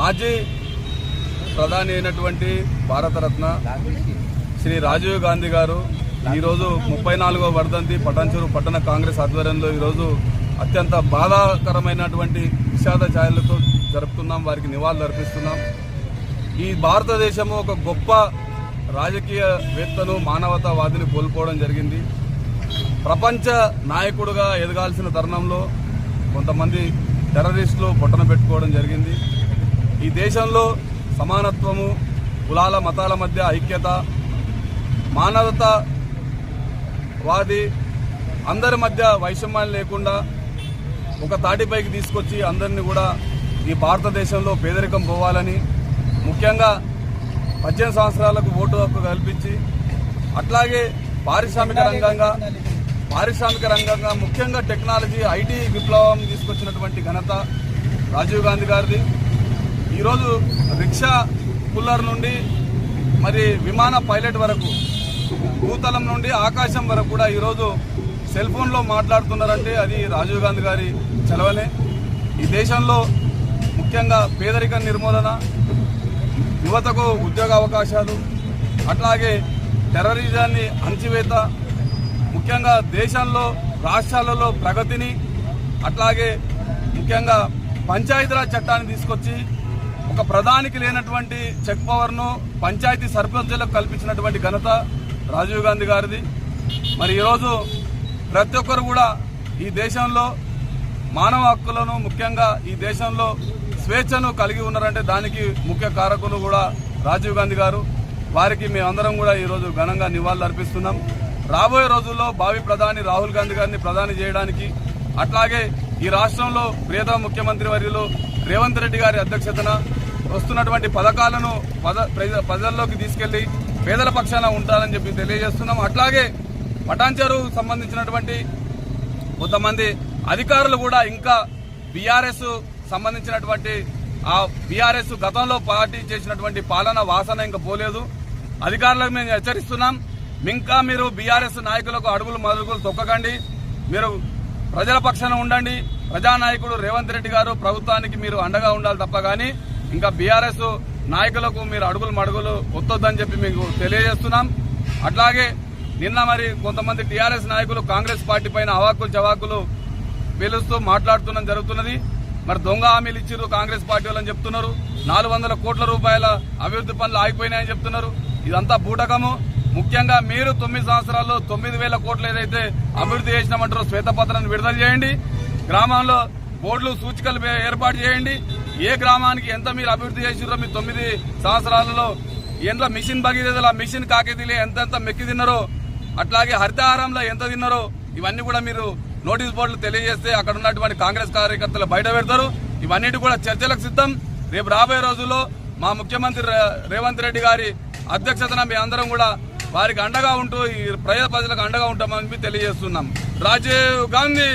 మాజీ ప్రధాని అయినటువంటి భారతరత్న శ్రీ రాజీవ్ గాంధీ గారు ఈరోజు 34వ వర్ధంతి పటాన్చెరు పట్టణ కాంగ్రెస్ ఆధ్వర్యంలో ఈరోజు అత్యంత బాధాకరమైనటువంటి విషాద ఛాయలతో జరుపుతున్నాం. వారికి నివాళులు అర్పిస్తున్నాం. ఈ భారతదేశము ఒక గొప్ప రాజకీయవేత్తను మానవతావాదిని కోల్పోవడం జరిగింది. ప్రపంచ నాయకుడుగా ఎదగాల్సిన తరుణంలో కొంతమంది టెర్రరిస్టులు పొట్టన పెట్టుకోవడం జరిగింది. ఈ దేశంలో సమానత్వము, కులాల మతాల మధ్య ఐక్యత, మానవతావాది అందరి మధ్య వైషమ్యాలు లేకుండా ఒక తాటిపైకి తీసుకొచ్చి అందరినీ కూడా ఈ భారతదేశంలో పేదరికం పోవాలని, ముఖ్యంగా 18 సంవత్సరాలకు ఓటు హక్కు కల్పించి అట్లాగే పారిశ్రామిక రంగంగా ముఖ్యంగా టెక్నాలజీ ఐటీ విప్లవం తీసుకొచ్చినటువంటి ఘనత రాజీవ్ గాంధీ గారిది. ఈరోజు రిక్షా పుల్లర్ నుండి మరి విమాన పైలట్ వరకు, భూతలం నుండి ఆకాశం వరకు కూడా ఈరోజు సెల్ ఫోన్లో మాట్లాడుతున్నారంటే అది రాజీవ్ గాంధీ గారి చలవనే. ఈ దేశంలో ముఖ్యంగా పేదరిక నిర్మూలన, యువతకు ఉద్యోగ అవకాశాలు, అట్లాగే టెర్రరిజాన్ని అణచివేత, ముఖ్యంగా దేశంలో రాష్ట్రాలలో ప్రగతిని, అట్లాగే ముఖ్యంగా పంచాయతీరాజ్ చట్టాన్ని తీసుకొచ్చి ఒక ప్రధానికి లేనటువంటి చెక్ పవర్ను పంచాయతీ సర్పంచులకు కల్పించినటువంటి ఘనత రాజీవ్ గాంధీ గారిది. మరి ఈరోజు ప్రతి ఒక్కరు కూడా ఈ దేశంలో మానవ హక్కులను, ముఖ్యంగా ఈ దేశంలో స్వేచ్ఛను కలిగి ఉన్నారంటే దానికి ముఖ్య కారకులు కూడా రాజీవ్ గాంధీ గారు. వారికి మేమందరం కూడా ఈరోజు ఘనంగా నివాళులు అర్పిస్తున్నాం. రాబోయే రోజుల్లో భావి ప్రధాని రాహుల్ గాంధీ గారిని ప్రధాని చేయడానికి, అట్లాగే ఈ రాష్ట్రంలో ప్రియతమ ముఖ్యమంత్రి వర్యులు రేవంత్ రెడ్డి గారి అధ్యక్షతన వస్తున్నటువంటి పథకాలను ప్రజల్లోకి తీసుకెళ్లి పేదల పక్షాన ఉంటారని చెప్పి తెలియజేస్తున్నాం. అట్లాగే పటాన్చెరు సంబంధించినటువంటి కొంతమంది అధికారులు కూడా ఇంకా బీఆర్ఎస్ సంబంధించినటువంటి ఆ బీఆర్ఎస్ గతంలో పార్టీ చేసినటువంటి పాలన వాసన ఇంకా పోలేదు. అధికారులకు మేము హెచ్చరిస్తున్నాం, ఇంకా మీరు బీఆర్ఎస్ నాయకులకు అడుగులు మదుగులు తొక్కకండి. మీరు ప్రజల పక్షాన ఉండండి. ప్రజానాయకుడు రేవంత్ రెడ్డి గారు ప్రభుత్వానికి మీరు అండగా ఉండాలి తప్ప కానీ ఇంకా బీఆర్ఎస్ నాయకులకు మీరు అడుగులు మడుగులు ఒత్తొద్దని చెప్పి మీకు తెలియజేస్తున్నాం. అట్లాగే నిన్న మరి కొంతమంది టీఆర్ఎస్ నాయకులు కాంగ్రెస్ పార్టీ పైన అవాకులు చవాకులు పిలుస్తూ మాట్లాడుతున్న జరుగుతున్నది. మరి దొంగ హామీలు ఇచ్చిర్రు కాంగ్రెస్ పార్టీ వాళ్ళని చెప్తున్నారు. 400 కోట్ల రూపాయల అభివృద్ధి పనులు ఆగిపోయినాయని చెప్తున్నారు. ఇదంతా బూటకము. ముఖ్యంగా మీరు 9 సంవత్సరాల్లో 9,000 కోట్లు ఏదైతే అభివృద్ధి చేసినామంటారో శ్వేతపత్రాన్ని విడుదల చేయండి. గ్రామంలో బోర్డులు, సూచికలు ఏర్పాటు చేయండి. ఏ గ్రామానికి ఎంత మీరు అభివృద్ధి చేసిర్రో మీ 9 సంవత్సరాలలో, ఎంత మిషన్ భగీరథల మిషన్ కాకేతీలే ఎంత మెక్కి తిన్నారో, అట్లాగే హరితహారంలో ఎంత తిన్నారో ఇవన్నీ కూడా మీరు నోటీస్ బోర్డులు తెలియజేస్తే అక్కడ ఉన్నటువంటి కాంగ్రెస్ కార్యకర్తలు బయట పెడతారు. ఇవన్నిటి కూడా చర్చలకు సిద్ధం. రేపు రాబోయే రోజుల్లో మా ముఖ్యమంత్రి రేవంత్ రెడ్డి గారి అధ్యక్షతన మీ అందరం కూడా వారికి అండగా ఉంటూ ఈ ప్రజలకు అండగా ఉంటామని తెలియజేస్తున్నాం. రాజీవ్ గాంధీ